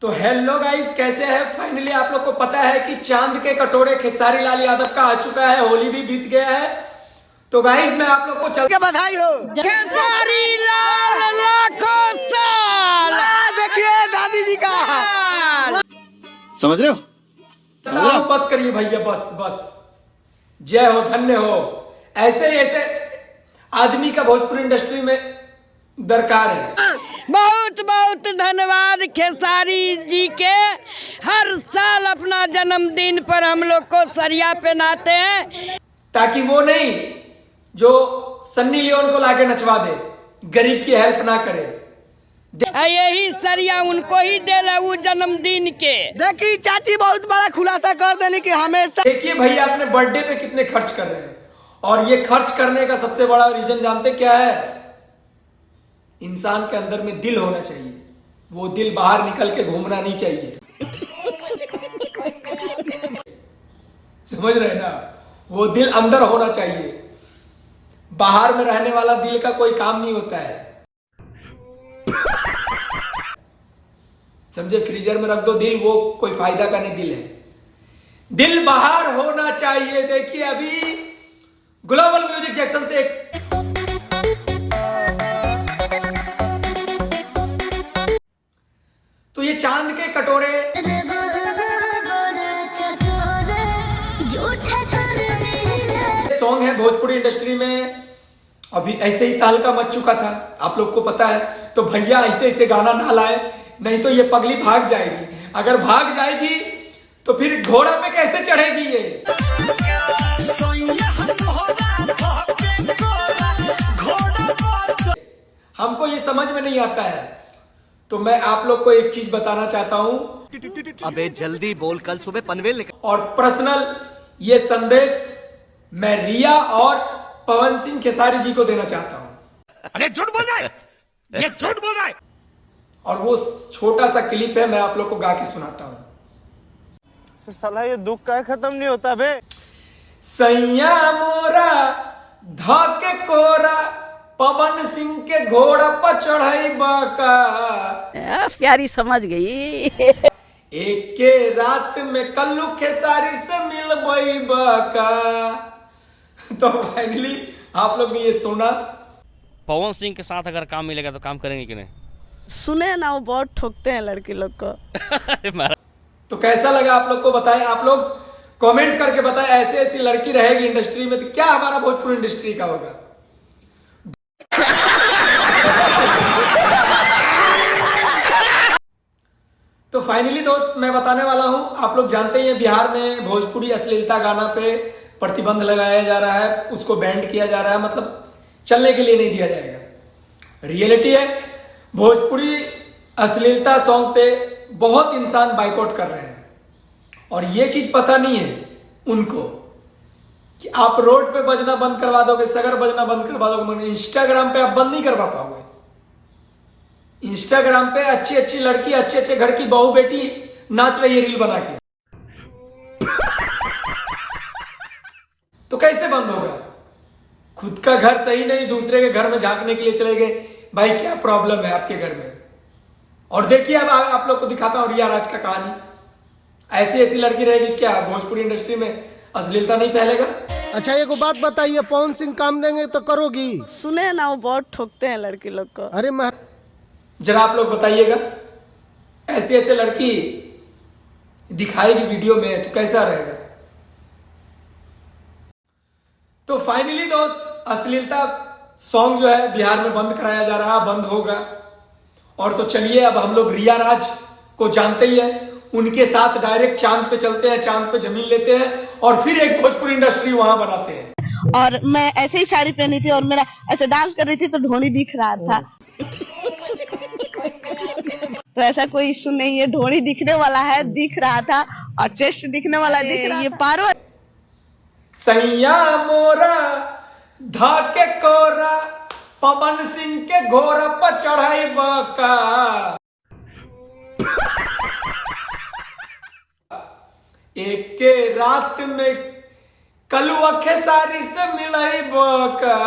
तो hello guys, कैसे हैं? फाइनली आप लोग को पता है कि चांद के कटोरे खेसारी लाल यादव का आ चुका है। होली भी बीत गया है। तो गाइस मैं आप लोग को चल के बधाई हो। खेसारी लाल लाखों साल। देखिए दादी जी का समझ रहे हो? बस करिए भैया, बस बस। जय हो, धन्य हो। ऐसे ही ऐसे आदमी का भोजपुरी इंडस्ट्री में दरकार है। बहुत बहुत धन्यवाद खेसारी जी के। हर साल अपना जन्मदिन पर हम लोग को सरिया पहनाते हैं, ताकि वो नहीं जो सन्नी लियोन को लाके नचवा दे, गरीब की हेल्प ना करे। यही सरिया उनको ही देला वो जन्मदिन के। देखिए चाची बहुत बड़ा खुलासा कर देने की हमेशा। देखिए भैया अपने बर्थडे पे कितने खर्च कर रहे हैं, और ये खर्च करने का सबसे बड़ा रीजन जानते क्या है? इंसान के अंदर में दिल होना चाहिए। वो दिल बाहर निकल के घूमना नहीं चाहिए। समझ रहे ना? वो दिल अंदर होना चाहिए। बाहर में रहने वाला दिल का कोई काम नहीं होता है। समझे? फ्रीजर में रख दो दिल, वो कोई फायदा का नहीं दिल है। दिल बाहर होना चाहिए। देखिए अभी ग्लोबल म्यूजिक जैक्सन से एक तो ये चांद के कटोरे सॉन्ग है भोजपुरी इंडस्ट्री में। अभी ऐसे ही तहलका मच चुका था, आप लोग को पता है। तो भैया ऐसे ऐसे गाना ना लाए, नहीं तो ये पगली भाग जाएगी। अगर भाग जाएगी तो फिर घोड़ा पे कैसे चढ़ेगी ये? हमको ये समझ में नहीं आता है। तो मैं आप लोग को एक चीज बताना चाहता हूं। अबे जल्दी बोल, कल सुबह पनवेल निकल। और पर्सनल ये संदेश मैं रिया और पवन सिंह खेसारी जी को देना चाहता हूं। अरे झूठ बोल रहा है, ये झूठ बोल रहा है। और वो छोटा सा क्लिप है, मैं आप लोग को गा के सुनाता हूं। साला ये दुख का खत्म नहीं होता बे। सैया मोरा धाके कोरा पवन सिंह के घोड़ा पर चढ़ाई बाका। प्यारी समझ गई। एक के रात में कल्लू खेसारी से मिल बाका। तो फाइनली आप लोग ने ये सुना। पवन सिंह के साथ अगर काम मिलेगा तो काम करेंगे कि नहीं? सुने ना, वो बहुत ठोकते हैं लड़की लोग को। तो कैसा लगा आप लोग को बताएं। आप लोग कमेंट करके बताएं। ऐसे ऐसी लड़की रहेगी इंडस्ट्री में तो क्या हमारा भोजपुरी इंडस्ट्री का होगा? तो फाइनली दोस्त मैं बताने वाला हूं। आप लोग जानते ही हैं बिहार में भोजपुरी अश्लीलता गाना पे प्रतिबंध लगाया जा रहा है, उसको बैंड किया जा रहा है, मतलब चलने के लिए नहीं दिया जाएगा। रियलिटी है, भोजपुरी अश्लीलता सॉन्ग पे बहुत इंसान बाइकआउट कर रहे हैं। और ये चीज पता नहीं है उनको कि आप रोड पे बजना बंद करवा दोगे, सगर बजना बंद करवा दोगे, मगर इंस्टाग्राम पे आप बंद नहीं करवा पाओगे। इंस्टाग्राम पे अच्छी अच्छी लड़की, अच्छे अच्छे घर की बहू बेटी नाच रही है रील बना के, तो कैसे बंद होगा? खुद का घर सही नहीं, दूसरे के घर में झांकने के लिए चले गए। भाई क्या प्रॉब्लम है आपके घर में? और देखिए अब आप लोग को दिखाता हूं रिया राज का कहानी। ऐसी ऐसी लड़की रहेगी क्या भोजपुरी इंडस्ट्री में अश्लीलता नहीं फैलेगा? अच्छा एक बात बताइए, पवन सिंह काम देंगे तो करोगी? सुने ना, वो बहुत ठोकते हैं लड़की लोग को। अरे जरा आप लोग बताइएगा, ऐसे ऐसे लड़की दिखाएगी वीडियो में तो कैसा रहेगा? तो फाइनली दोस्त अश्लीलता सॉन्ग जो है बिहार में बंद कराया जा रहा है, बंद होगा। और तो चलिए अब हम लोग रिया राज को जानते ही है, उनके साथ डायरेक्ट चांद पे चलते हैं, चांद पे जमीन लेते हैं और फिर एक भोजपुरी इंडस्ट्री वहां बनाते हैं। और मैं ऐसे ही साड़ी पहनी थी और मेरा ऐसे डांस कर रही थी तो ढोनी दिख रहा था। तो ऐसा कोई इशू नहीं है, ढोनी दिखने वाला है, दिख रहा था, और चेस्ट दिखने वाला दिख रहा। ये पारो सैया मोरा धाके कोरा पवन सिंह के घोड़ा पर चढ़ाई बाका। एक के रात में कलुआ खेसारी से मिलाई बाका।